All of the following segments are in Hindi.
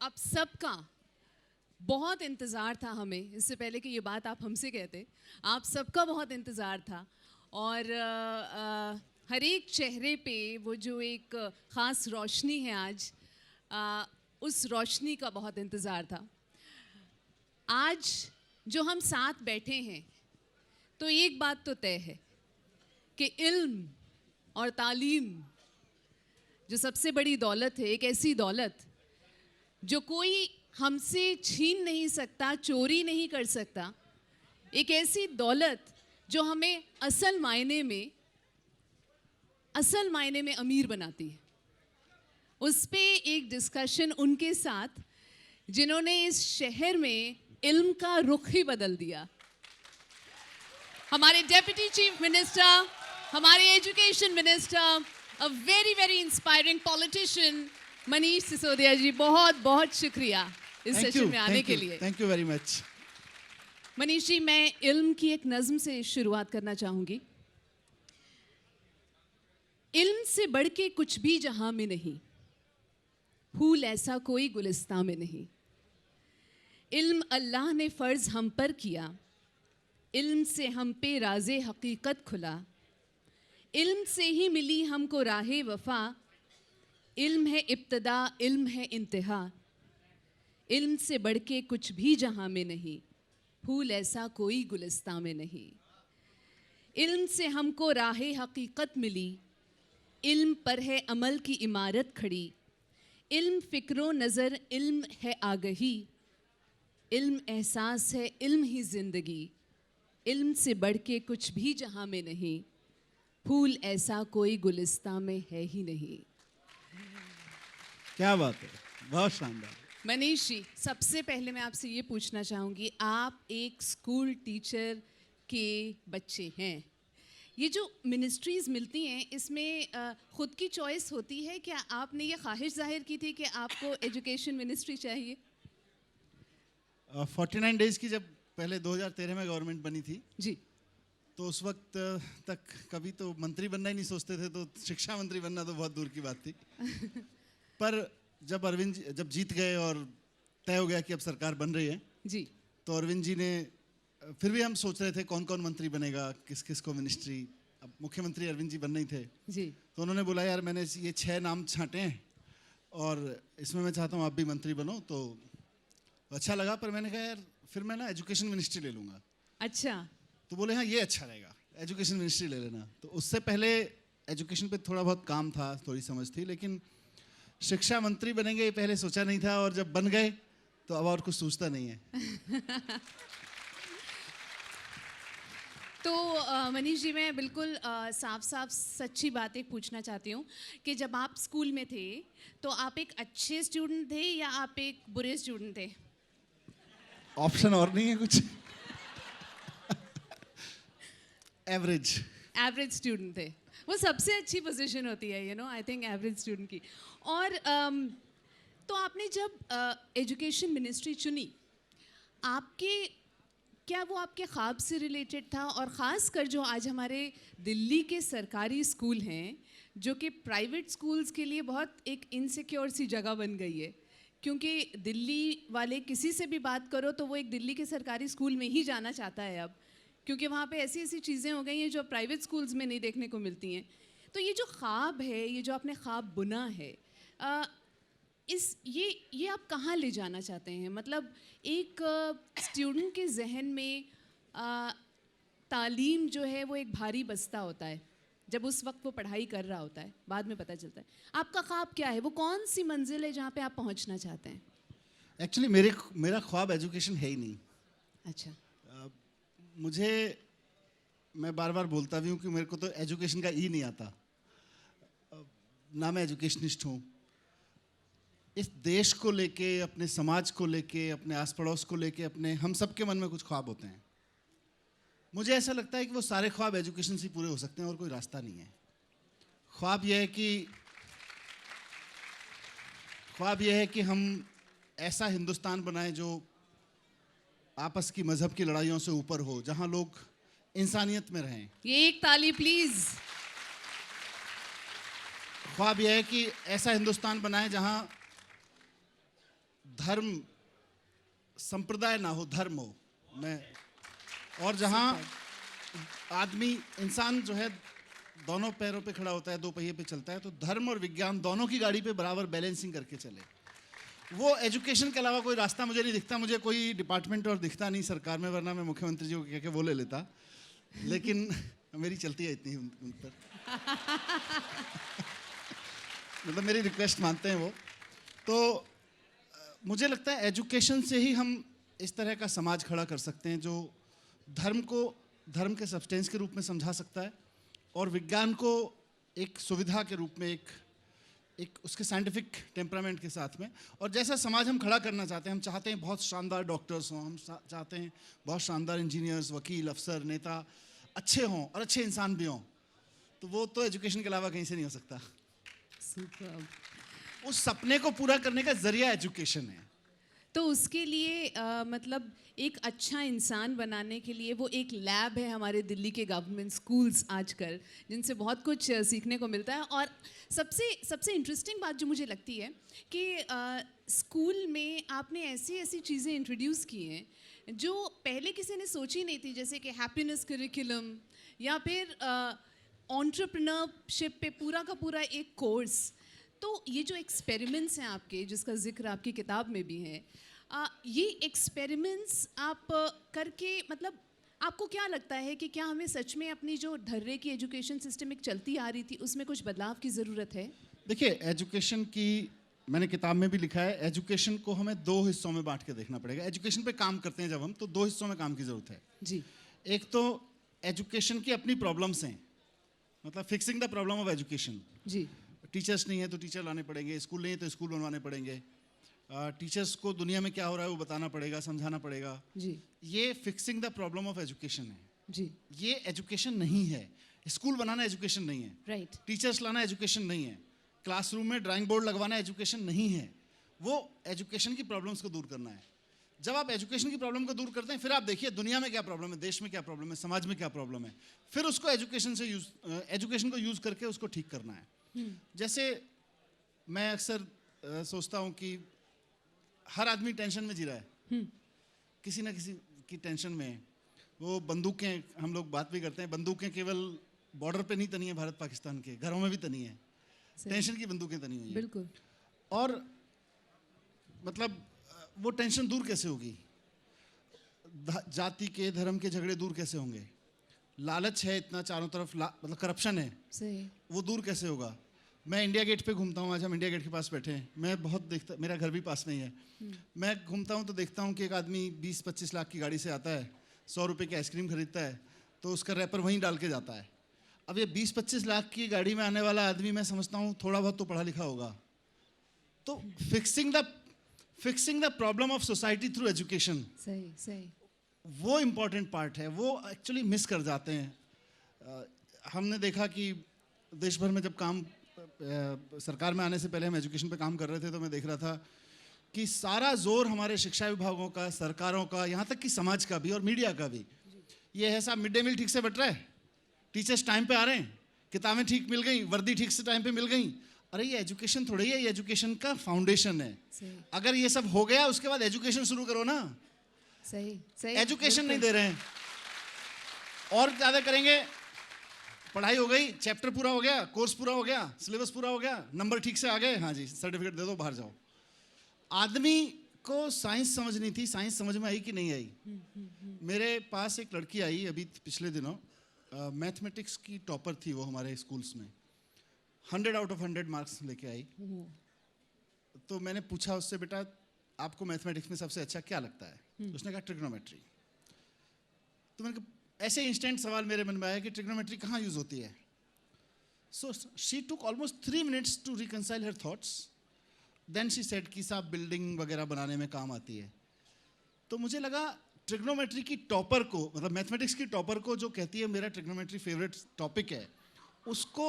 आप सबका बहुत इंतज़ार था हमें, इससे पहले कि ये बात आप हमसे कहते, आप सबका बहुत इंतज़ार था। और हर एक चेहरे पे वो जो एक ख़ास रोशनी है आज, उस रोशनी का बहुत इंतज़ार था। आज जो हम साथ बैठे हैं, तो एक बात तो तय है कि इल्म और तालीम जो सबसे बड़ी दौलत है, एक ऐसी दौलत जो कोई हमसे छीन नहीं सकता, चोरी नहीं कर सकता, एक ऐसी दौलत जो हमें असल मायने में अमीर बनाती है। उस पे एक डिस्कशन उनके साथ जिन्होंने इस शहर में इल्म का रुख ही बदल दिया। हमारे डेप्यूटी चीफ मिनिस्टर, हमारे education minister, a very very inspiring politician Manish Sisodia ji, बहुत बहुत शुक्रिया इस सेशन में आने के लिए। Thank you very much. Manish ji, मैं इल्म की एक नज़्म से शुरुआत करना चाहूँगी। इल्म से बढ़ के कुछ भी जहां में नहीं, फूल ऐसा कोई गुलिस्तां में नहीं। इल्म अल्लाह ने फ़र्ज़ हम पर किया, इल्म से हम पे राज़े हकीकत खुला। इल्म से ही मिली हमको राहे वफ़ा, इल्म है इब्तिदा, इल्म है इंतहा। इल्म से बढ़ के कुछ भी जहां में नहीं, फूल ऐसा कोई गुलिस्तां में नहीं। इल्म से हमको राहे हकीकत मिली, इल्म पर है अमल की इमारत खड़ी। इल्म फ़िक्रो नज़र, इल्म है आगही, इल्म एहसास है, इल्म ही ज़िंदगी। इल्म से बढ़ के कुछ भी जहां में नहीं, फूल ऐसा कोई गुलिस्तां में है ही नहीं। क्या बात है, बहुत शानदार। मनीष जी, सबसे पहले मैं आपसे ये पूछना चाहूँगी, आप एक स्कूल टीचर के बच्चे हैं। ये जो मिनिस्ट्रीज़ मिलती हैं, इसमें ख़ुद की चॉइस होती है? क्या आपने ये ख्वाहिश जाहिर की थी कि आपको एजुकेशन मिनिस्ट्री चाहिए? 49 डेज़ की जब पहले 2013 में गवर्नमेंट बनी थी जी, तो उस वक्त तक कभी तो मंत्री बनना ही नहीं सोचते थे, तो शिक्षा मंत्री बनना तो बहुत दूर की बात थी। पर जब अरविंद जी जब जीत गए और तय हो गया कि अब सरकार बन रही है जी, तो अरविंद जी ने, फिर भी हम सोच रहे थे कौन कौन मंत्री बनेगा, किस किस को मिनिस्ट्री। अब मुख्यमंत्री अरविंद जी बन नहीं थे जी। तो उन्होंने बोला यार मैंने ये 6 नाम छांटे हैं और इसमें मैं चाहता हूँ आप भी मंत्री बनो। तो अच्छा लगा, पर मैंने कहा यार फिर मैं ना एजुकेशन मिनिस्ट्री ले लूँगा। अच्छा। तो बोले हाँ ये अच्छा रहेगा, एजुकेशन मिनिस्ट्री ले लेना। तो उससे पहले एजुकेशन पे थोड़ा बहुत काम था, थोड़ी समझ थी, लेकिन शिक्षा मंत्री बनेंगे ये पहले सोचा नहीं था, और जब बन गए तो अब और कुछ सोचता नहीं है। तो मनीष जी, मैं बिल्कुल साफ साफ सच्ची बात एक पूछना चाहती हूँ कि जब आप स्कूल में थे तो आप एक अच्छे स्टूडेंट थे या आप एक बुरे स्टूडेंट थे? ऑप्शन और नहीं है कुछ? एवरेज। एवरेज स्टूडेंट थे। वो सबसे अच्छी पोजीशन होती है, you know, I think average student की। और तो आपने जब एजुकेशन मिनिस्ट्री चुनी, आपके क्या वो आपके ख्वाब से रिलेटेड था? और ख़ास कर जो आज हमारे दिल्ली के सरकारी स्कूल हैं, जो कि प्राइवेट स्कूल्स के लिए बहुत एक इनसिक्योर सी जगह बन गई है, क्योंकि दिल्ली वाले किसी से भी बात करो तो वो एक दिल्ली के सरकारी स्कूल में ही जाना चाहता है अब, क्योंकि वहाँ पे ऐसी ऐसी चीज़ें हो गई हैं जो प्राइवेट स्कूल्स में नहीं देखने को मिलती हैं। तो ये जो ख्वाब है, ये जो आपने ख्वाब बुना है, ये आप कहाँ ले जाना चाहते हैं? मतलब एक स्टूडेंट के जहन में तालीम जो है वो एक भारी बस्ता होता है जब उस वक्त वो पढ़ाई कर रहा होता है, बाद में पता चलता है। आपका ख्वाब क्या है? वो कौन सी मंजिल है जहाँ पे आप पहुँचना चाहते हैं? एक्चुअली मेरा ख्वाब एजुकेशन है ही नहीं। अच्छा। मुझे, मैं बार बार बोलता भी हूँ कि मेरे को तो एजुकेशन का ई नहीं आता, ना मैं एजुकेशनिस्ट हूँ। इस देश को लेके, अपने समाज को लेके, अपने आस पड़ोस को लेके, अपने हम सब के मन में कुछ ख्वाब होते हैं। मुझे ऐसा लगता है कि वो सारे ख्वाब एजुकेशन से पूरे हो सकते हैं और कोई रास्ता नहीं है। ख्वाब यह है कि हम ऐसा हिंदुस्तान बनाएं जो आपस की मजहब की लड़ाइयों से ऊपर हो, जहां लोग इंसानियत में रहें। ये एक ताली प्लीज। ख्वाब यह है कि ऐसा हिंदुस्तान बनाएं जहां धर्म संप्रदाय ना हो, धर्म हो। मैं और जहाँ आदमी इंसान जो है दोनों पैरों पे खड़ा होता है, दो पहिए पे चलता है, तो धर्म और विज्ञान दोनों की गाड़ी पे बराबर बैलेंसिंग करके चले। वो एजुकेशन के अलावा कोई रास्ता मुझे नहीं दिखता। मुझे कोई डिपार्टमेंट और दिखता नहीं सरकार में, वरना मैं मुख्यमंत्री जी को कह के वो ले लेता, लेकिन मेरी चलती है इतनी उन पर। मतलब मेरी रिक्वेस्ट मानते हैं वो। तो मुझे लगता है एजुकेशन से ही हम इस तरह का समाज खड़ा कर सकते हैं जो धर्म को धर्म के सब्सटेंस के रूप में समझा सकता है और विज्ञान को एक सुविधा के रूप में, एक उसके साइंटिफिक टेम्परामेंट के साथ में। और जैसा समाज हम खड़ा करना चाहते हैं, हम चाहते हैं बहुत शानदार डॉक्टर्स हों, हम चाहते हैं बहुत शानदार इंजीनियर्स, वकील, अफसर, नेता अच्छे हों और अच्छे इंसान भी हों, तो वो तो एजुकेशन के अलावा कहीं से नहीं हो सकता। सुपर्ब। उस सपने को पूरा करने का जरिया एजुकेशन है। तो उसके लिए मतलब एक अच्छा इंसान बनाने के लिए वो एक लैब है हमारे दिल्ली के गवर्नमेंट स्कूल्स आजकल, जिनसे बहुत कुछ सीखने को मिलता है। और सबसे इंटरेस्टिंग बात जो मुझे लगती है कि स्कूल में आपने ऐसी ऐसी चीज़ें इंट्रोड्यूस की हैं जो पहले किसी ने सोची नहीं थी, जैसे कि हैप्पीनेस करिकुलम या फिर एंटरप्रेन्योरशिप पे पूरा का पूरा एक कोर्स। तो ये जो एक्सपेरिमेंट्स हैं आपके, जिसका जिक्र आपकी किताब में भी है, ये एक्सपेरिमेंट्स आप करके मतलब आपको क्या लगता है कि क्या हमें सच में अपनी जो धर्रे की एजुकेशन सिस्टम एक चलती आ रही थी उसमें कुछ बदलाव की ज़रूरत है? देखिए, एजुकेशन की मैंने किताब में भी लिखा है, एजुकेशन को हमें दो हिस्सों में बांट के देखना पड़ेगा। एजुकेशन पे काम करते हैं जब हम, तो दो हिस्सों में काम की ज़रूरत है जी। एक तो एजुकेशन की अपनी प्रॉब्लम्स हैं, मतलब fixing the problem of education. जी। टीचर्स नहीं है तो टीचर लाने पड़ेंगे, स्कूल नहीं है तो स्कूल बनवाने पड़ेंगे, टीचर्स को दुनिया में क्या हो रहा है वो बताना पड़ेगा, समझाना पड़ेगा। जी। ये fixing the problem of education है। जी। ये एजुकेशन नहीं है। स्कूल बनाना एजुकेशन नहीं है, राइट। टीचर्स लाना एजुकेशन नहीं है, क्लासरूम में ड्राइंग बोर्ड लगवाना एजुकेशन नहीं है। वो एजुकेशन की प्रॉब्लम्स को दूर करना है। जब आप एजुकेशन की प्रॉब्लम को दूर करते हैं, फिर आप देखिए दुनिया में क्या प्रॉब्लम है, देश में क्या प्रॉब्लम है, समाज में क्या प्रॉब्लम है, फिर उसको एजुकेशन को यूज़ करके उसको ठीक करना है। जैसे मैं अक्सर सोचता हूँ कि हर आदमी टेंशन में जी रहा है, किसी ना किसी की टेंशन में है। वो बंदूकें, हम लोग बात भी करते हैं, बंदूकें केवल बॉर्डर पे नहीं तनी है भारत पाकिस्तान के, घरों में भी तनी है, टेंशन की बंदूकें तनी हुई है। बिल्कुल। और मतलब वो टेंशन दूर कैसे होगी? जाति के, धर्म के झगड़े दूर कैसे होंगे? लालच है इतना चारों तरफ, मतलब करप्शन है, सही। वो दूर कैसे होगा? मैं इंडिया गेट पे घूमता हूँ, आज हम इंडिया गेट के पास बैठे हैं, मैं बहुत देखता, मेरा घर भी पास में ही है, मैं घूमता हूँ तो देखता हूँ कि एक आदमी 20-25 लाख की गाड़ी से आता है, 100 रुपये की आइसक्रीम खरीदता है, तो उसका रैपर वहीं डाल के जाता है। अब ये 20-25 लाख की गाड़ी में आने वाला आदमी, मैं समझता हूँ थोड़ा बहुत तो पढ़ा लिखा होगा। तो fixing the problem of society through education, सही सही, वो इम्पॉर्टेंट पार्ट है, वो एक्चुअली मिस कर जाते हैं। हमने देखा कि देश भर में जब काम सरकार में आने से पहले हम एजुकेशन पे काम कर रहे थे, तो मैं देख रहा था कि सारा जोर हमारे शिक्षा विभागों का, सरकारों का, यहाँ तक कि समाज का भी और मीडिया का भी ये है, साहब मिड डे मील ठीक से बट रहा है, टीचर्स टाइम पे आ रहे हैं, किताबें ठीक मिल गई, वर्दी ठीक से टाइम पे मिल गई। अरे ये एजुकेशन थोड़ी है, ये एजुकेशन का फाउंडेशन है। अगर ये सब हो गया उसके बाद एजुकेशन शुरू करो ना। सही सही, एजुकेशन नहीं दे रहे हैं और ज़्यादा करेंगे। पढ़ाई हो गई, चैप्टर पूरा हो गया, कोर्स पूरा हो गया, सिलेबस पूरा हो गया, नंबर ठीक से आ गए, हाँ जी सर्टिफिकेट दे दो, बाहर जाओ। आदमी को साइंस समझनी थी, साइंस समझ में आई कि नहीं आई? मेरे पास एक लड़की आई अभी पिछले दिनों, मैथमेटिक्स की टॉपर थी वो हमारे स्कूल्स में, 100 आउट ऑफ 100 मार्क्स लेके आई। तो मैंने पूछा उससे, बेटा आपको मैथमेटिक्स में सबसे अच्छा क्या लगता है? उसने कहा ट्रिग्नोमेट्री। तो मैंने कहा, ऐसे इंस्टेंट सवाल मेरे मन में आया कि ट्रिग्नोमेट्री कहाँ यूज होती है? So she took almost 3 minutes to reconcile her thoughts, then she said कि साहब बिल्डिंग वगैरह बनाने में काम आती है। तो मुझे लगा ट्रिग्नोमेट्री की टॉपर को, मतलब मैथमेटिक्स की टॉपर को जो कहती है मेरा ट्रिग्नोमेट्री फेवरेट टॉपिक है, उसको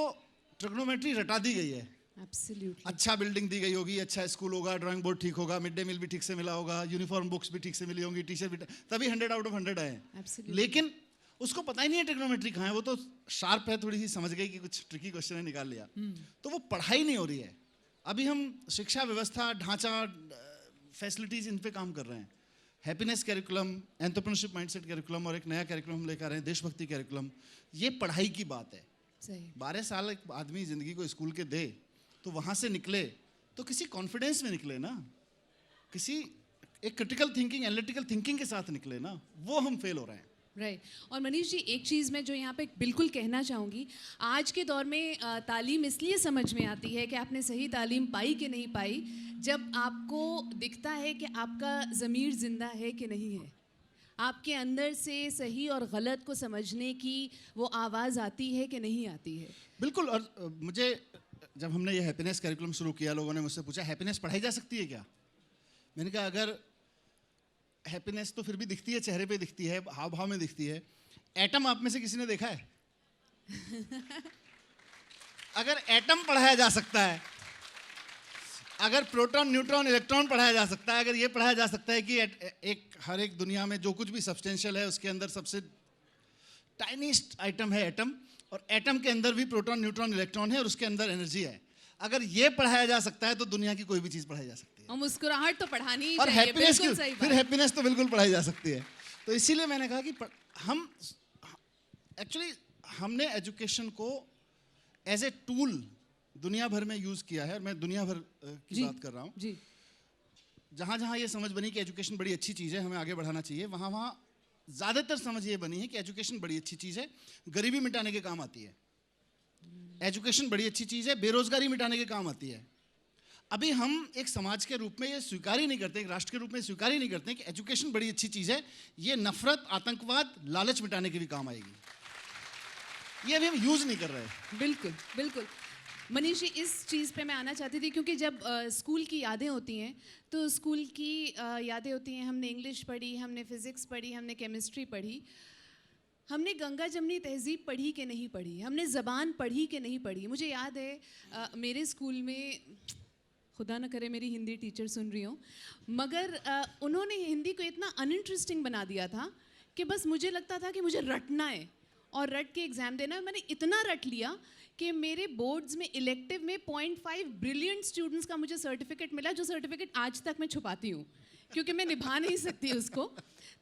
ट्रिग्नोमेट्री रटा दी गई है। Absolutely. अच्छा बिल्डिंग दी गई होगी, अच्छा स्कूल होगा, ड्राइंग बोर्ड ठीक होगा, मिड डे मील भी ठीक से मिला होगा, यूनिफॉर्म बुक्स भी ठीक से मिली होंगी, टीचर भी, तभी 100 आउट ऑफ 100 आए। Absolutely. लेकिन उसको पता ही नहीं है ट्रिग्नोमेट्री कहाँ है। वो तो शार्प है, थोड़ी सी समझ गई कि कुछ ट्रिकी क्वेश्चन है, निकाल लिया। तो वो पढ़ाई नहीं हो रही है। अभी हम शिक्षा व्यवस्था, ढांचा, फैसिलिटीज़ इन पे काम कर रहे हैं। Happiness curriculum, entrepreneurship mindset curriculum और एक नया कैरिकुलम हम लेकर आ रहे हैं, देशभक्ति कैरिकुलम। ये पढ़ाई की बात है। सही 12 साल एक आदमी ज़िंदगी को स्कूल के दे तो वहाँ से निकले तो किसी कॉन्फिडेंस में निकले ना, किसी एक क्रिटिकल थिंकिंग, एनालिटिकल थिंकिंग के साथ निकले ना, वो हम फेल हो रहे हैं। राइट और मनीष जी एक चीज़ मैं जो यहाँ पे बिल्कुल कहना चाहूँगी, आज के दौर में तालीम इसलिए समझ में आती है कि आपने सही तालीम पाई कि नहीं पाई, जब आपको दिखता है कि आपका ज़मीर ज़िंदा है कि नहीं है, आपके अंदर से सही और गलत को समझने की वो आवाज़ आती है कि नहीं आती है। बिल्कुल। और मुझे जब हमने ये हैप्पीनेस कैरिकुलम शुरू किया, लोगों ने मुझसे पूछा हैप्पीनेस पढ़ाई जा सकती है क्या? मैंने कहा अगर हैप्पीनेस तो फिर भी दिखती है, चेहरे पे दिखती है, हाव भाव में दिखती है। एटम आप में से किसी ने देखा है? अगर एटम पढ़ाया जा सकता है, अगर प्रोटॉन, न्यूट्रॉन, इलेक्ट्रॉन पढ़ाया जा सकता है, अगर ये पढ़ाया जा सकता है कि हर एक दुनिया में जो कुछ भी सब्सटेंशियल है उसके अंदर सबसे टाइनीस्ट आइटम है एटम, और एटम के अंदर भी प्रोटॉन, न्यूट्रॉन, इलेक्ट्रॉन है और उसके अंदर एनर्जी है। अगर ये पढ़ाया जा सकता है तो दुनिया की कोई भी चीज़ पढ़ाई जा सकती है। और मुस्कुराहट तो पढ़ानी ही और चाहिए, हैप्पीनेस बिल्कुल सही फिर बात। हैप्पीनेस तो बिल्कुल पढ़ाई जा सकती है। तो इसीलिए मैंने कहा कि हम एक्चुअली हमने एजुकेशन को एज ए टूल दुनिया भर में यूज़ किया है, और मैं दुनिया भर की बात कर रहा हूँ। जी जहाँ जहाँ ये समझ बनी कि एजुकेशन बड़ी अच्छी चीज़ है, हमें आगे बढ़ाना चाहिए, वहाँ वहाँ ज़्यादातर समझ ये बनी है कि एजुकेशन बड़ी अच्छी चीज़ है, गरीबी मिटाने के काम आती है। एजुकेशन बड़ी अच्छी चीज़ है, बेरोजगारी मिटाने के काम आती है। अभी हम एक समाज के रूप में ये स्वीकार ही नहीं करते, एक राष्ट्र के रूप में स्वीकार ही नहीं करते कि एजुकेशन बड़ी अच्छी चीज़ है, ये नफरत, आतंकवाद, लालच मिटाने के भी काम आएगी। ये अभी हम यूज़ नहीं कर रहे। बिल्कुल बिल्कुल। मनीष जी इस चीज़ पे मैं आना चाहती थी क्योंकि जब स्कूल की यादें होती हैं तो स्कूल की यादें होती हैं, हमने इंग्लिश पढ़ी, हमने फिज़िक्स पढ़ी, हमने केमिस्ट्री पढ़ी, हमने गंगा जमनी तहज़ीब पढ़ी कि नहीं पढ़ी, हमने ज़बान पढ़ी कि नहीं पढ़ी। मुझे याद है मेरे स्कूल में, खुदा ना करे मेरी हिंदी टीचर सुन रही हो, मगर उन्होंने हिंदी को इतना अनइंटरेस्टिंग बना दिया था कि बस मुझे लगता था कि मुझे रटना है और रट के एग्ज़ाम देना है। मैंने इतना रट लिया कि मेरे बोर्ड्स में इलेक्टिव में 0.5 ब्रिलियंट स्टूडेंट्स का मुझे सर्टिफिकेट मिला, जो सर्टिफिकेट आज तक मैं छुपाती हूँ क्योंकि मैं निभा नहीं सकती उसको।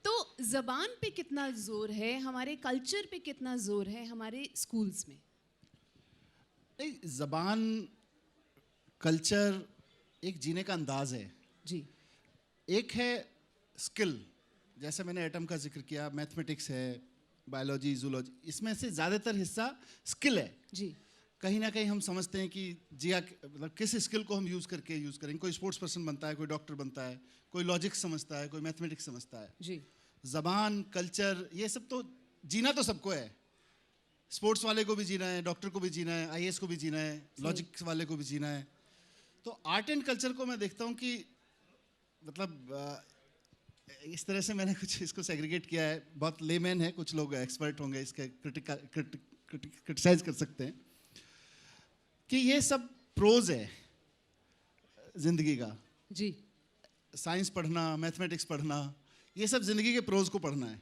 तो ज़बान पे कितना ज़ोर है, हमारे कल्चर पे कितना ज़ोर है हमारे स्कूल्स में? नहीं, ज़बान, कल्चर एक जीने का अंदाज है। जी एक है स्किल, जैसे मैंने एटम का जिक्र किया, मैथमेटिक्स है, बायोलॉजी, जूलॉजी, इसमें से ज़्यादातर हिस्सा स्किल है। जी कहीं ना कहीं हम समझते हैं कि जिया मतलब किस स्किल को हम यूज़ करेंगे। कोई स्पोर्ट्स पर्सन बनता है, कोई डॉक्टर बनता है, कोई लॉजिक समझता है, कोई मैथमेटिक्स समझता है। जी ज़बान, कल्चर, ये सब तो जीना तो सबको है। स्पोर्ट्स वाले को भी जीना है, डॉक्टर को भी जीना है, आईएएस को भी जीना है, लॉजिक वाले को भी जीना है। तो आर्ट एंड कल्चर को मैं देखता हूँ कि मतलब इस तरह से मैंने कुछ इसको सेग्रीगेट किया है। बहुत लेमैन है, कुछ लोग एक्सपर्ट होंगे, इसके क्रिटिसाइज कर सकते हैं कि ये सब प्रोज है जिंदगी का। जी साइंस पढ़ना, मैथमेटिक्स पढ़ना, ये सब जिंदगी के प्रोज को पढ़ना है।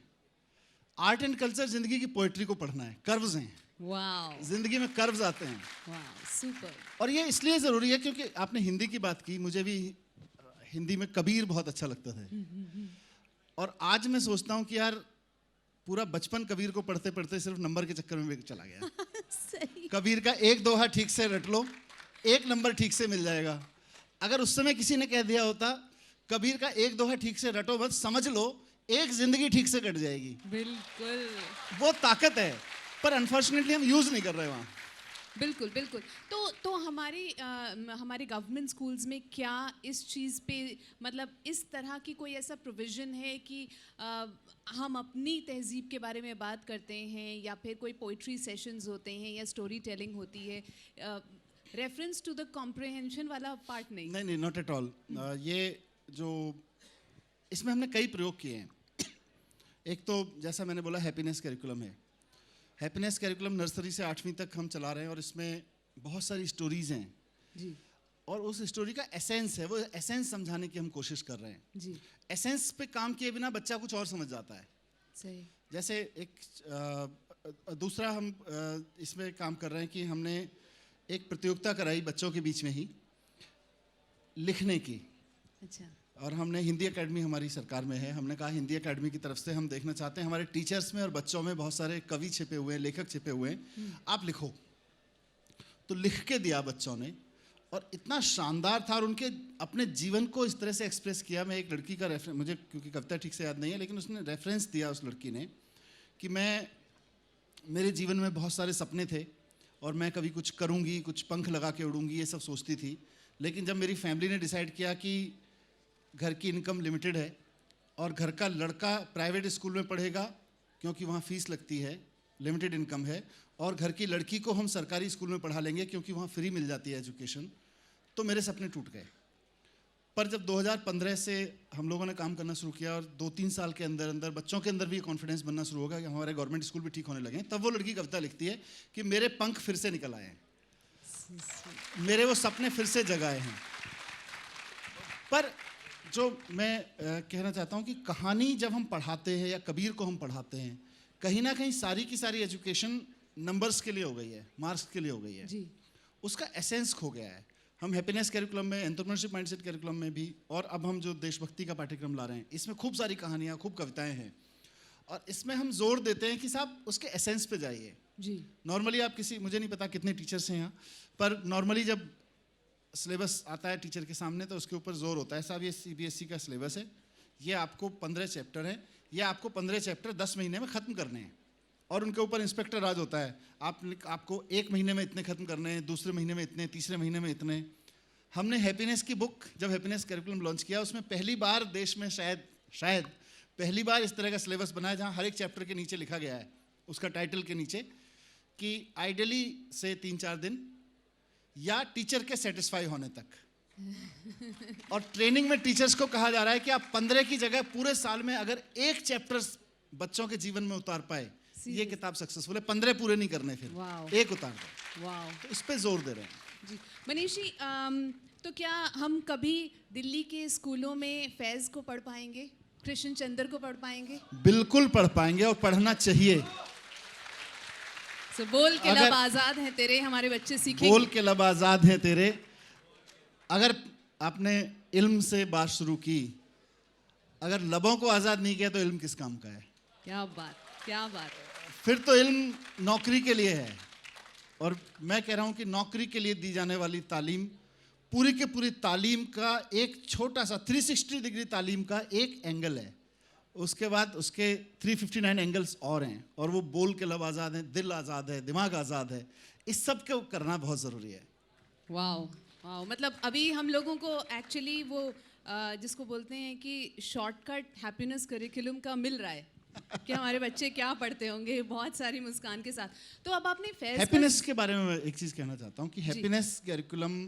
आर्ट एंड कल्चर जिंदगी की पोएट्री को पढ़ना है। कर्व्स हैं, वाओ जिंदगी में कर्व्स आते हैं। Wow super. और ये इसलिए ज़रूरी है क्योंकि आपने हिंदी की बात की, मुझे भी हिंदी में कबीर बहुत अच्छा लगता था। और आज मैं सोचता हूँ कि यार पूरा बचपन कबीर को पढ़ते पढ़ते सिर्फ नंबर के चक्कर में चला गया। सही कबीर का एक दोहा ठीक से रट लो, एक नंबर ठीक से मिल जाएगा। अगर उस समय किसी ने कह दिया होता कबीर का एक दोहा ठीक से रटो मत, समझ लो एक जिंदगी ठीक से कट जाएगी। बिल्कुल वो ताकत है, पर अनफॉर्चुनेटली हम यूज नहीं कर रहे वहाँ। बिल्कुल बिल्कुल। तो हमारे गवर्नमेंट स्कूल्स में क्या इस चीज़ पे मतलब इस तरह की कोई ऐसा प्रोविज़न है कि हम अपनी तहज़ीब के बारे में बात करते हैं, या फिर कोई पोइट्री सेशंस होते हैं या स्टोरी टेलिंग होती है, रेफरेंस टू द कॉम्प्रहेंशन वाला पार्ट नहीं? नहीं, नॉट एट ऑल। ये जो इसमें हमने कई प्रयोग किए हैं। एक तो जैसा मैंने बोला हैप्पीनेस कैरिकुलम है। हैप्पीनेस कैरिकुलम नर्सरी से 8वीं तक हम चला रहे हैं और इसमें बहुत सारी स्टोरीज हैं जी और उस स्टोरी का एसेंस है, वो एसेंस समझाने की हम कोशिश कर रहे हैं। जी एसेंस पे काम किए बिना बच्चा कुछ और समझ जाता है। सही। जैसे एक दूसरा हम इसमें काम कर रहे हैं कि हमने एक प्रतियोगिता कराई बच्चों के बीच में ही लिखने की। अच्छा और हमने हिंदी एकेडमी हमारी सरकार में है, हमने कहा हिंदी एकेडमी की तरफ से हम देखना चाहते हैं हमारे टीचर्स में और बच्चों में बहुत सारे कवि छिपे हुए हैं, लेखक छिपे हुए हैं, आप लिखो। तो लिख के दिया बच्चों ने और इतना शानदार था और उनके अपने जीवन को इस तरह से एक्सप्रेस किया। मैं एक लड़की का रेफरेंस, मुझे क्योंकि कविता ठीक से याद नहीं है, लेकिन उसने रेफरेंस दिया उस लड़की ने कि मेरे जीवन में बहुत सारे सपने थे और मैं कभी कुछ करूँगी, कुछ पंख लगा के उड़ूँगी, ये सब सोचती थी। लेकिन जब मेरी फैमिली ने डिसाइड किया कि घर की इनकम लिमिटेड है और घर का लड़का प्राइवेट स्कूल में पढ़ेगा क्योंकि वहाँ फ़ीस लगती है, लिमिटेड इनकम है, और घर की लड़की को हम सरकारी स्कूल में पढ़ा लेंगे क्योंकि वहाँ फ्री मिल जाती है एजुकेशन, तो मेरे सपने टूट गए। पर जब 2015 से हम लोगों ने काम करना शुरू किया और 2-3 साल के अंदर अंदर बच्चों के अंदर भी कॉन्फिडेंस बनना शुरू होगा कि हमारे गवर्नमेंट स्कूल भी ठीक होने लगे, तब वो लड़की कविता लिखती है कि मेरे पंख फिर से निकल आए हैं, मेरे वो सपने फिर से जगाए हैं। पर जो मैं कहना चाहता हूँ कि कहानी जब हम पढ़ाते हैं या कबीर को हम पढ़ाते हैं, कहीं ना कहीं सारी की सारी एजुकेशन नंबर्स के लिए हो गई है, मार्क्स के लिए हो गई है जी। उसका एसेंस खो गया है। हम हैप्पीनेस कैरिकुलम में, एंटरप्रेन्योरशिप माइंडसेट कैरिकुलम में भी, और अब हम जो देशभक्ति का पाठ्यक्रम ला रहे हैं, इसमें खूब सारी कहानियाँ, खूब कविताएं हैं और इसमें हम जोर देते हैं कि साहब उसके एसेंस पे जाइए जी। नॉर्मली आप किसी, मुझे नहीं पता कितने टीचर्स हैं यहाँ, पर नॉर्मली जब सिलेबस आता है टीचर के सामने तो उसके ऊपर जोर होता है, साहब ये CBSE का सिलेबस है, ये आपको 15 चैप्टर हैं, ये आपको 15 चैप्टर 10 महीने में ख़त्म करने हैं, और उनके ऊपर इंस्पेक्टर राज होता है, आपको 1 महीने में इतने ख़त्म करने हैं, दूसरे महीने में इतने, तीसरे महीने में इतने। हमने हैप्पीनेस की बुक, जब हैप्पीनेस करिकुलम लॉन्च किया, उसमें पहली बार देश में शायद पहली बार इस तरह का सिलेबस बनाया जहाँ हर एक चैप्टर के नीचे लिखा गया है, उसका टाइटल के नीचे, कि आइडियली से 3-4 दिन या टीचर के सेटिस्फाई होने तक। और ट्रेनिंग में टीचर्स को कहा जा रहा है कि आप 15 की जगह पूरे साल में अगर एक चैप्टर बच्चों के जीवन में उतार पाए, ये किताब सक्सेसफुल है। 15 पूरे नहीं करने, फिर एक उतार दो। तो इस पे जोर दे रहे हैं जी। मनीष जी, तो क्या हम कभी दिल्ली के स्कूलों में फैज़ को पढ़ पाएंगे, कृष्ण चंद्र को पढ़ पाएंगे? बिल्कुल पढ़ पाएंगे और पढ़ना चाहिए। बोल के लब आजाद हैं तेरे, हमारे बच्चे सीखेंगे। बोल के लब आजाद हैं तेरे। अगर आपने इल्म से बात शुरू की, अगर लबों को आजाद नहीं किया तो इल्म किस काम का है? क्या बात, क्या बात। फिर तो इल्म नौकरी के लिए है, और मैं कह रहा हूं कि नौकरी के लिए दी जाने वाली तालीम पूरी के पूरी तालीम का एक छोटा सा 360 डिग्री तालीम का एक एंगल है। उसके बाद उसके 359 एंगल्स और हैं, और वो बोल के लब आज़ाद हैं, दिल आज़ाद है, दिमाग आज़ाद है। इस सब को करना बहुत ज़रूरी है। वाओ वाओ, मतलब अभी हम लोगों को एक्चुअली वो जिसको बोलते हैं कि शॉर्टकट हैप्पीनेस करिकुलम का मिल रहा है कि हमारे बच्चे क्या पढ़ते होंगे बहुत सारी मुस्कान के साथ। तो अब आपने हैप्पीनेस के बारे में एक चीज़ कहना चाहता हूँ कि हैप्पीनेस कैरिकुलम,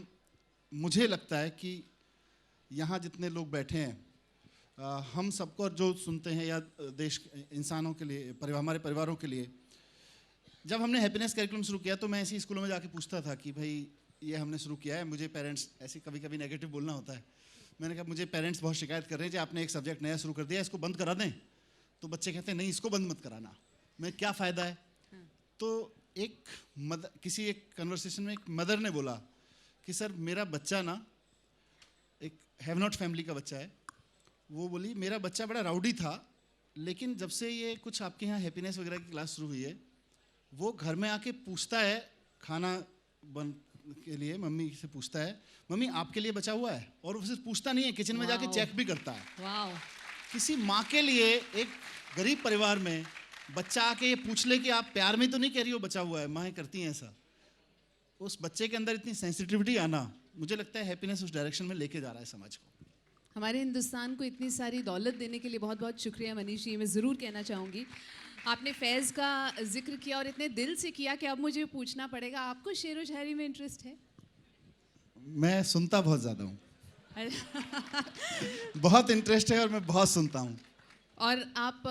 मुझे लगता है कि यहाँ जितने लोग बैठे हैं, हम सबको जो सुनते हैं या देश इंसानों के लिए, हमारे परिवारों के लिए, जब हमने हैप्पीनेस कैरिकुलम शुरू किया तो मैं ऐसी स्कूलों में जाके पूछता था कि भाई ये हमने शुरू किया है, मुझे पेरेंट्स, ऐसे कभी कभी नेगेटिव बोलना होता है, मैंने कहा मुझे पेरेंट्स बहुत शिकायत कर रहे हैं कि आपने एक सब्जेक्ट नया शुरू कर दिया, इसको बंद करा दें। तो बच्चे कहते हैं नहीं, इसको बंद मत कराना, मैं क्या फ़ायदा है। तो किसी एक कन्वर्सेशन में एक मदर ने बोला कि सर मेरा बच्चा ना, एक हैव नॉट फैमिली का बच्चा है, वो बोली मेरा बच्चा बड़ा राउडी था, लेकिन जब से ये कुछ आपके यहाँ हैप्पीनेस वगैरह की क्लास शुरू हुई है, वो घर में आके पूछता है खाना बन के लिए, मम्मी से पूछता है मम्मी आपके लिए बचा हुआ है, और वो सिर्फ पूछता नहीं है, किचन में जाके चेक भी करता है। किसी माँ के लिए एक गरीब परिवार में बच्चा आके ये पूछ ले कि आप प्यार में तो नहीं कह रही हो बचा हुआ है, माँ करती हैं ऐसा, उस बच्चे के अंदर इतनी सेंसिटिविटी आना, मुझे लगता है हैप्पीनेस उस डायरेक्शन में लेके जा रहा है समाज को। हमारे हिंदुस्तान को इतनी सारी दौलत देने के लिए बहुत बहुत शुक्रिया मनीष जी। मैं ज़रूर कहना चाहूँगी, आपने फैज़ का जिक्र किया और इतने दिल से किया कि अब मुझे पूछना पड़ेगा, आपको शेर व शायरी में इंटरेस्ट है? मैं सुनता बहुत ज़्यादा हूँ बहुत इंटरेस्ट है और मैं बहुत सुनता हूँ। और आप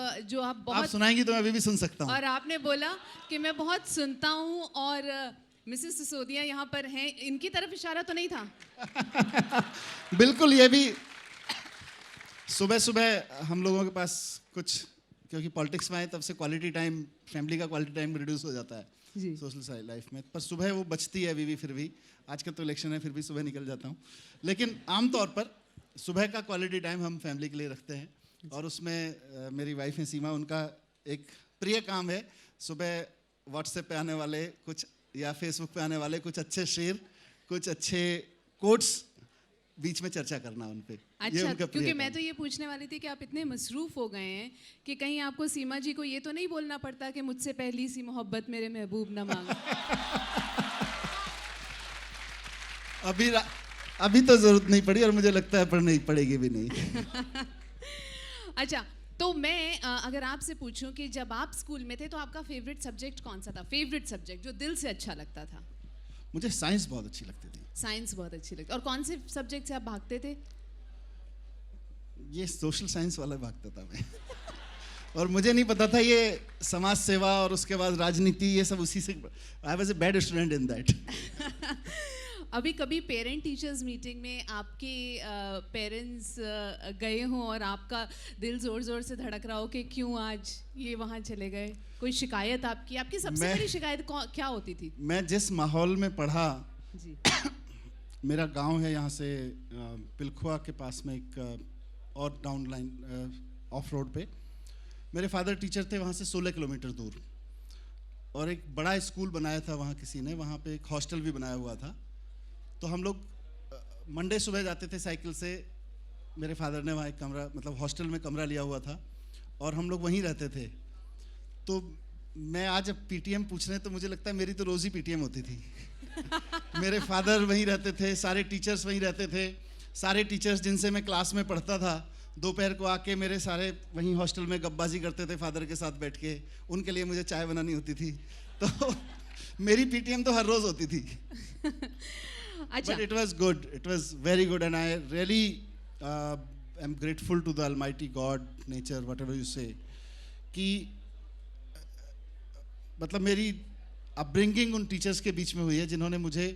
बहुत सुनाएंगी तो मैं अभी भी सुन सकता हूँ। और आपने बोला कि मैं बहुत सुनता हूँ, और मिसेस सिसोदिया यहाँ पर हैं, इनकी तरफ इशारा तो नहीं था? बिल्कुल, ये भी सुबह सुबह हम लोगों के पास कुछ, क्योंकि पॉलिटिक्स में आए तब से क्वालिटी टाइम, फैमिली का क्वालिटी टाइम रिड्यूस हो जाता है सोशल लाइफ में, पर सुबह वो बचती है अभी भी। फिर भी आजकल तो इलेक्शन है, फिर भी सुबह निकल जाता हूँ। लेकिन आमतौर पर सुबह का क्वालिटी टाइम हम फैमिली के लिए रखते हैं और उसमें मेरी वाइफ है सीमा, उनका एक प्रिय काम है सुबह व्हाट्सएप पे आने वाले कुछ या फेसबुक पे आने वाले कुछ अच्छे शेर, कुछ अच्छे कोट्स बीच में चर्चा करना उन पे। अच्छा, क्योंकि मैं तो ये पूछने वाली थी कि आप इतने मसरूफ हो गए हैं कि कहीं आपको सीमा जी को ये तो नहीं बोलना पड़ता कि मुझसे पहली सी मोहब्बत मेरे महबूब ना मांगा। अभी तो जरूरत नहीं पड़ी और मुझे लगता है पर नहीं पड़ेगी भी नहीं। अच्छा, तो मैं अगर आपसे पूछूं कि जब आप स्कूल में थे तो आपका फेवरेट सब्जेक्ट कौन सा था? फेवरेट सब्जेक्ट जो दिल से अच्छा लगता था? मुझे साइंस बहुत अच्छी लगती थी। साइंस बहुत अच्छी लगती। और कौन से सब्जेक्ट से आप भागते थे? ये सोशल साइंस वाला भागता था मैं। और मुझे नहीं पता था ये समाज सेवा और उसके बाद राजनीति ये सब उसी से। I was a bad student in that. अभी कभी पेरेंट टीचर्स मीटिंग में आपके पेरेंट्स गए हों और आपका दिल ज़ोर ज़ोर से धड़क रहा हो कि क्यों आज ये वहाँ चले गए? कोई शिकायत आपकी सबसे बड़ी शिकायत क्या होती थी? मैं जिस माहौल में पढ़ा जी। मेरा गांव है यहाँ से पिलखुआ के पास में एक और डाउन लाइन ऑफ रोड पे। मेरे फादर टीचर थे वहाँ से 16 किलोमीटर दूर, और एक बड़ा स्कूल बनाया था वहाँ किसी ने, वहाँ पे एक हॉस्टल भी बनाया हुआ था। तो हम लोग मंडे सुबह जाते थे साइकिल से। मेरे फादर ने वहाँ एक कमरा, मतलब हॉस्टल में कमरा लिया हुआ था और हम लोग वहीं रहते थे। तो मैं आज जब पीटीएम पूछ रहे हैं तो मुझे लगता है मेरी तो रोज़ ही पीटीएम होती थी। मेरे फादर वहीं रहते थे, सारे टीचर्स वहीं रहते थे। सारे टीचर्स जिनसे मैं क्लास में पढ़ता था दोपहर को आके मेरे सारे वहीं हॉस्टल में गप्पाबाजी करते थे फादर के साथ बैठ के। उनके लिए मुझे चाय बनानी होती थी। तो मेरी पीटीएम तो हर रोज़ होती थी। अच्छा। But it was good. It was very good, and I really am grateful to the Almighty God, nature, whatever you say, कि मतलब मेरी अपब्रिंगिंग उन टीचर्स के बीच में हुई है जिन्होंने मुझे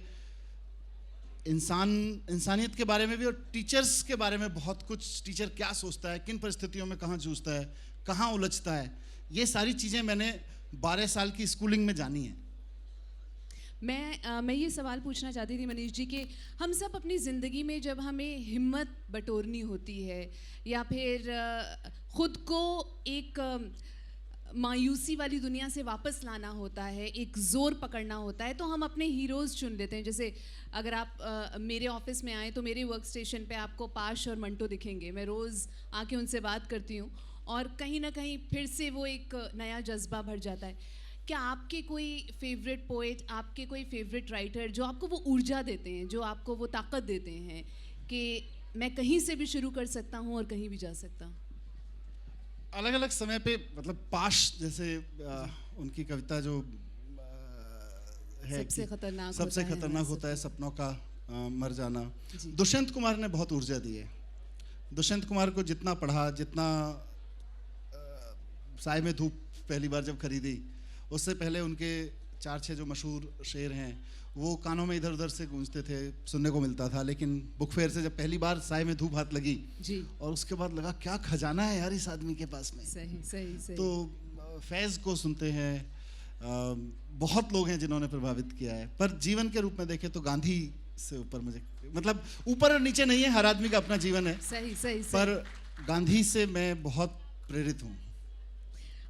इंसानियत के बारे में भी और टीचर्स के बारे में बहुत कुछ, टीचर क्या सोचता है, किन परिस्थितियों में कहाँ जूझता है, कहाँ उलझता है, ये सारी चीज़ें मैंने 12 साल की स्कूलिंग में जानी है। मैं ये सवाल पूछना चाहती थी मनीष जी कि हम सब अपनी ज़िंदगी में जब हमें हिम्मत बटोरनी होती है या फिर ख़ुद को एक मायूसी वाली दुनिया से वापस लाना होता है, एक ज़ोर पकड़ना होता है, तो हम अपने हीरोज़ चुन लेते हैं। जैसे अगर आप मेरे ऑफिस में आए तो मेरे वर्क स्टेशन पे आपको पाश और मंटो दिखेंगे। मैं रोज़ आके उनसे बात करती हूँ और कहीं ना कहीं फिर से वो एक नया जज्बा भर जाता है। क्या आपके कोई फेवरेट पोएट, आपके कोई फेवरेट राइटर जो आपको वो ऊर्जा देते हैं, जो आपको वो ताकत देते हैं कि मैं कहीं से भी शुरू कर सकता हूँ और कहीं भी जा सकता हूँ? अलग अलग समय पे, मतलब पाश जैसे उनकी कविता जो है सबसे खतरनाक होता है सपनों का मर जाना। दुष्यंत कुमार ने बहुत ऊर्जा दी है। दुष्यंत कुमार को जितना पढ़ा, जितना साए में धूप पहली बार जब खरीदी, उससे पहले उनके 4-6 जो मशहूर शेर हैं वो कानों में इधर उधर से गूंजते थे, सुनने को मिलता था। लेकिन बुक फेयर से जब पहली बार साए में धूप हाथ लगी जी, और उसके बाद लगा क्या खजाना है यार इस आदमी के पास में। सही। तो फैज़ को सुनते हैं, बहुत लोग हैं जिन्होंने प्रभावित किया है। पर जीवन के रूप में देखें तो गांधी से ऊपर मुझे, मतलब ऊपर और नीचे नहीं है, हर आदमी का अपना जीवन है। सही। पर गांधी से मैं बहुत प्रेरित हूँ।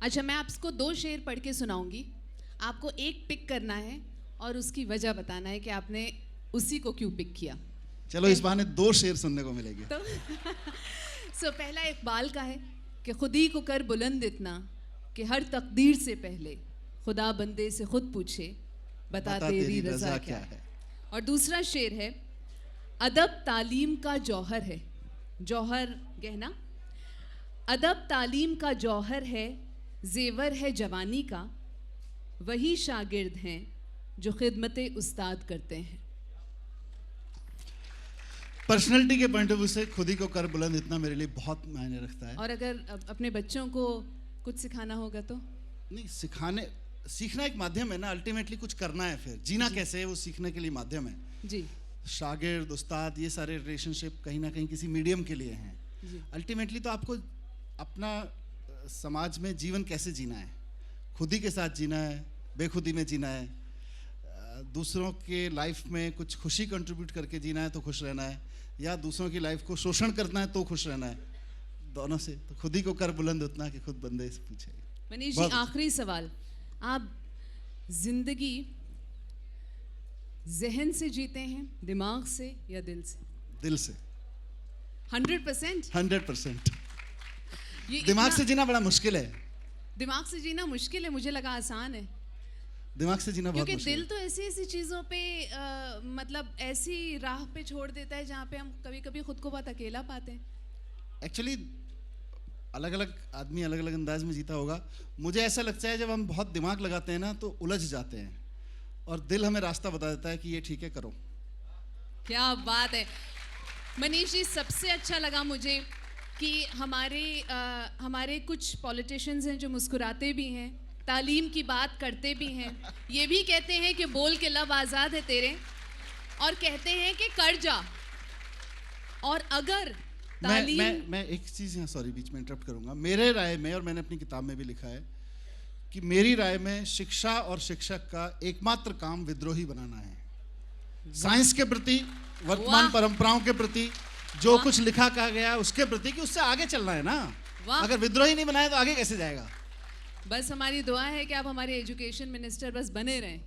अच्छा, मैं आपको 2 शेर पढ़ के सुनाऊंगी, आपको एक पिक करना है और उसकी वजह बताना है कि आपने उसी को क्यों पिक किया। चलो इस बहाने 2 शेर सुनने को मिलेंगे। तो पहला इकबाल का है कि खुद ही को कर बुलंद इतना कि हर तकदीर से पहले खुदा बंदे से खुद पूछे बता तेरी रज़ा क्या है। और दूसरा शेर है, अदब तालीम का जौहर है, जौहर गहना, अदब तालीम का जौहर है, जेवर है जवानी का, वही शागिर्द हैं जो खिदमते उस्ताद करते हैं। पर्सनैलिटी के पॉइंट ऑफ व्यू से खुद ही को कर बुलंद इतना मेरे लिए बहुत मायने रखता है। और अगर अपने बच्चों को कुछ सिखाना होगा तो? नहीं, सीखना एक माध्यम है ना, अल्टीमेटली कुछ करना है, फिर जीना कैसे है वो सीखने के लिए माध्यम है जी। शागिर्द, उस्ताद, ये सारे रिलेशनशिप कहीं ना कहीं किसी मीडियम के लिए हैं। अल्टीमेटली तो आपको अपना समाज में जीवन कैसे जीना है, खुद ही के साथ जीना है, बेखुदी में जीना है, दूसरों के लाइफ में कुछ खुशी कंट्रीब्यूट करके जीना है तो खुश रहना है, या दूसरों की लाइफ को शोषण करना है तो खुश रहना है, दोनों से तो खुद ही को कर बुलंद उतना कि खुद बंदे से पूछे। मनीष जी, आखिरी सवाल, आप जिंदगी जहन से जीते हैं, दिमाग से या दिल से? दिल से। 100%? 100%। दिमाग से जीना बड़ा मुश्किल है। दिमाग से जीना मुश्किल है, मुझे लगा आसान है। दिमाग से जीना बहुत क्योंकि मुश्किल दिल तो ऐसी ऐसी चीज़ों पे मतलब ऐसी राह पे छोड़ देता है जहाँ पे हम कभी कभी खुद को बहुत अकेला पाते हैं। एक्चुअली अलग अलग आदमी अलग अलग अंदाज में जीता होगा। मुझे ऐसा लगता है जब हम बहुत दिमाग लगाते हैं ना तो उलझ जाते हैं, और दिल हमें रास्ता बता देता है कि ये ठीक है, करो। क्या बात है मनीष जी। सबसे अच्छा लगा मुझे कि हमारे कुछ पॉलिटिशियंस हैं जो मुस्कुराते भी हैं, तालीम की बात करते भी हैं, ये भी कहते हैं कि बोल के लब आज़ाद है तेरे, और कहते हैं कि कर जा। और अगर तालीम मैं एक चीज़ यहाँ, सॉरी बीच में इंटरप्ट करूँगा, मेरे राय में, और मैंने अपनी किताब में भी लिखा है कि मेरी राय में शिक्षा और शिक्षक का एकमात्र काम विद्रोही बनाना है। साइंस के प्रति, वर्तमान परंपराओं के प्रति, जो कुछ लिखा कहा गया उसके प्रति, कि उससे आगे चलना है ना। अगर विद्रोही नहीं बनाए तो आगे कैसे जाएगा? बस हमारी दुआ है कि आप हमारे एजुकेशन मिनिस्टर बस बने रहें।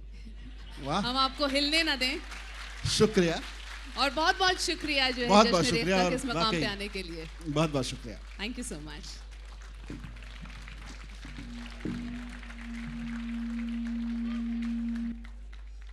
वाह, हम आपको हिलने ना दें। शुक्रिया, और बहुत बहुत शुक्रिया जो है बहुत बहुत जश्न शुक्रिया, रेख्ता और के इस मकाम पे वाकई आने के लिए। बहुत बहुत शुक्रिया। Thank you so much.